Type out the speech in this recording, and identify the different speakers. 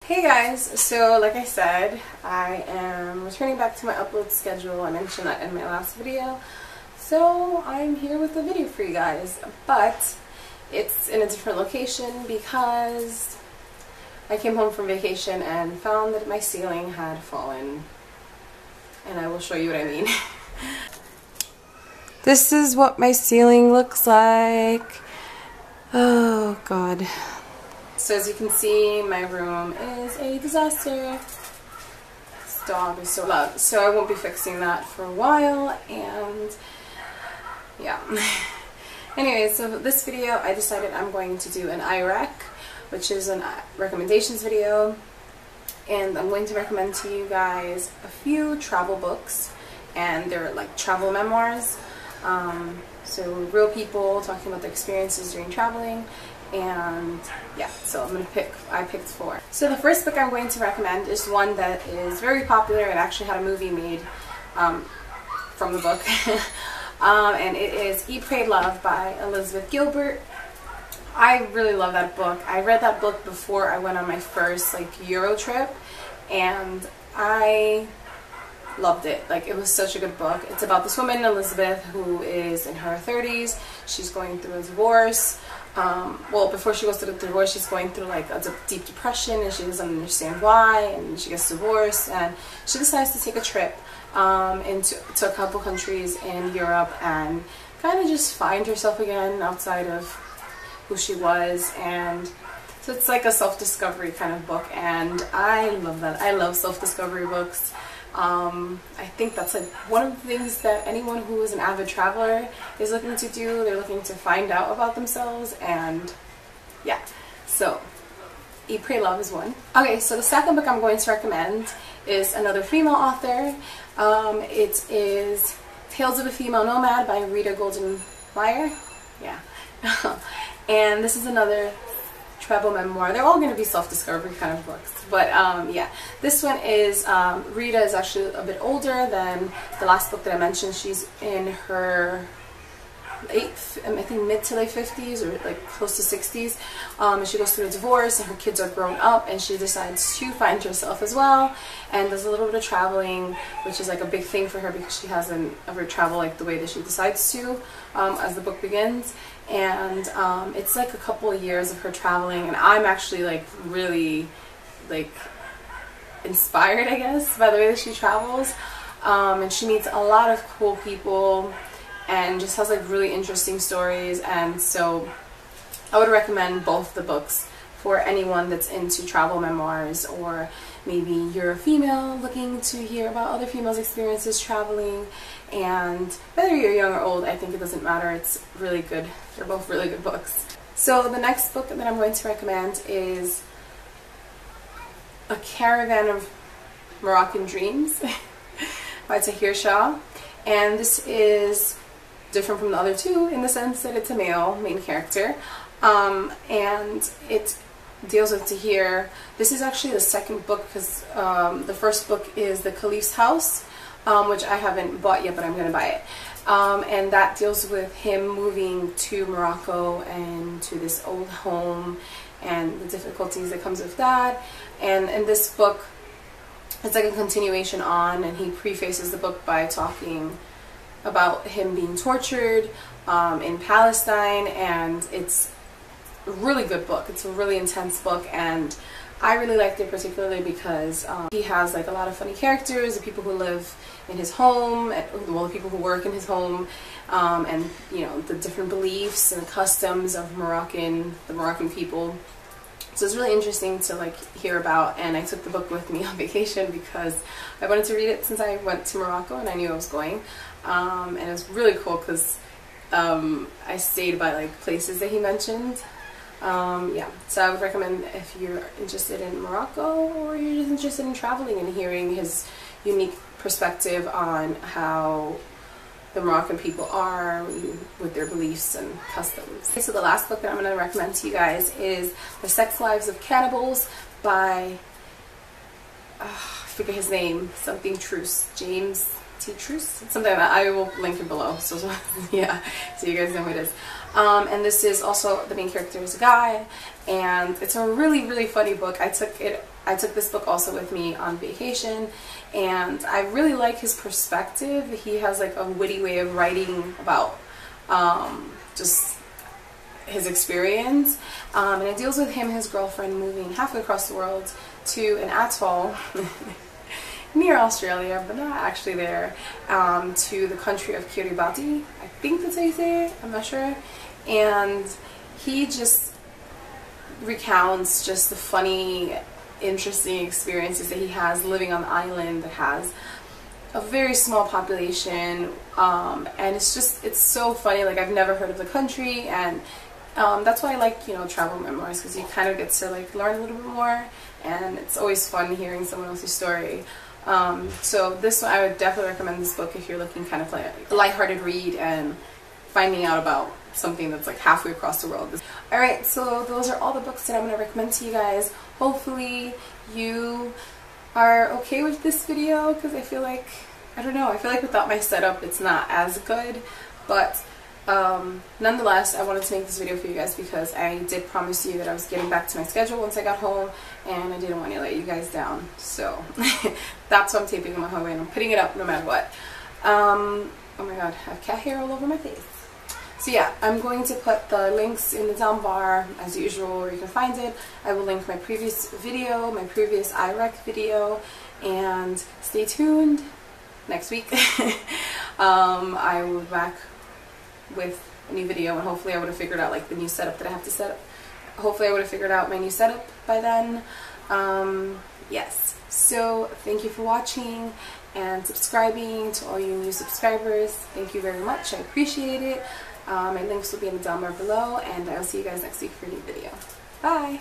Speaker 1: Hey guys, so like I said, I am returning back to my upload schedule. I mentioned that in my last video. So I'm here with a video for you guys, but it's in a different location because I came home from vacation and found that my ceiling had fallen. And I will show you what I mean. This is what my ceiling looks like. Oh god. So as you can see, my room is a disaster. This dog is so loud. So I won't be fixing that for a while, and yeah. Anyway, so this video I decided I'm going to do an iREC, which is a recommendations video. And I'm going to recommend to you guys a few travel books, and they're like travel memoirs. So real people talking about their experiences during traveling. And yeah, so I picked 4. So the first book I'm going to recommend is one that is very popular and actually had a movie made from the book. And it is Eat, Pray, Love by Elizabeth Gilbert. I really love that book. I read that book before I went on my first Euro trip, and I loved it. It was such a good book. It's about this woman, Elizabeth, who is in her 30s. She's going through a divorce. Well, before she goes through the divorce, she's going through a deep depression, and she doesn't understand why, and she gets divorced, and she decides to take a trip to a couple countries in Europe and kind of just find herself again outside of who she was. And so it's like a self-discovery kind of book, and I love that. I love self-discovery books. I think that's one of the things that anyone who is an avid traveler is looking to do. They're looking to find out about themselves, and yeah, so Eat, Pray, Love is one. Okay, so the second book I'm going to recommend is another female author. It is Tales of a Female Nomad by Rita. Yeah. And this is another travel memoir. They're all going to be self-discovery kind of books, but yeah, this one is Rita is actually a bit older than the last book that I mentioned. She's in her I think mid to late 50s, or close to 60s, and she goes through a divorce, and her kids are grown up, and she decides to find herself as well, and does a little bit of traveling, which is a big thing for her because she hasn't ever traveled the way that she decides to as the book begins. And it's a couple of years of her traveling, and I'm actually really inspired, I guess, by the way that she travels. And she meets a lot of cool people and just has really interesting stories. And so I would recommend both the books for anyone that's into travel memoirs, or maybe you're a female looking to hear about other females' experiences traveling. And whether you're young or old, I think it doesn't matter. It's really good. They're both really good books. So the next book that I'm going to recommend is A Caravan of Moroccan Dreams by Tahir Shah. And this is different from the other two in the sense that it's a male main character. And it deals with Tahir. This is actually the second book, because the first book is The Caliph's House, which I haven't bought yet, but I'm going to buy it. And that deals with him moving to Morocco and to this old home and the difficulties that comes with that. And in this book, it's a continuation on, and he prefaces the book by talking about him being tortured in Palestine, and it's a really good book. It's a really intense book, and I really liked it particularly because he has a lot of funny characters, the people who live in his home, well, the people who work in his home, and the different beliefs and customs of the Moroccan people. So it's really interesting to hear about, and I took the book with me on vacation because I wanted to read it since I went to Morocco and I knew I was going. And it was really cool because I stayed by places that he mentioned. Yeah, so I would recommend if you're interested in Morocco, or you're just interested in traveling and hearing his unique perspective on how the Moroccan people are with their beliefs and customs. Okay, so the last book that I'm going to recommend to you guys is The Sex Lives of Cannibals by, I forget his name, something Troost, James Troost, something like that. I will link it below, so yeah, so you guys know who it is. And this is also, the main character is a guy, and it's a really, really funny book. I took this book also with me on vacation, and I really like his perspective. He has like a witty way of writing about just his experience, and it deals with him and his girlfriend moving halfway across the world to an atoll near Australia, but not actually there, to the country of Kiribati. I think that's how you say it, I'm not sure. And he just recounts just the funny, interesting experiences that he has living on the island that has a very small population, and it's so funny. Like, I've never heard of the country, and that's why I like, you know, travel memoirs, because you kind of get to like learn a little bit more, and it's always fun hearing someone else's story. So this one, I would definitely recommend this book if you're looking kind of like a lighthearted read and finding out about something that's like halfway across the world. Alright, so those are all the books that I'm going to recommend to you guys. Hopefully you are okay with this video, because I feel like, I don't know, I feel like without my setup it's not as good, but nonetheless, I wanted to make this video for you guys because I did promise you that I was getting back to my schedule once I got home, and I didn't want to let you guys down. So that's why I'm taping on my hallway, and I'm putting it up no matter what. Oh my god, I have cat hair all over my face. So yeah, I'm going to put the links in the down bar as usual where you can find it. I will link my previous video, my previous iREC video, and stay tuned next week. I will be back with a new video, and hopefully I would have figured out like the new setup that I have to set up. Hopefully I would have figured out my new setup by then. Yes, so thank you for watching and subscribing. To all you new subscribers, thank you very much, I appreciate it. My links will be in the down bar below, and I'll see you guys next week for a new video. Bye!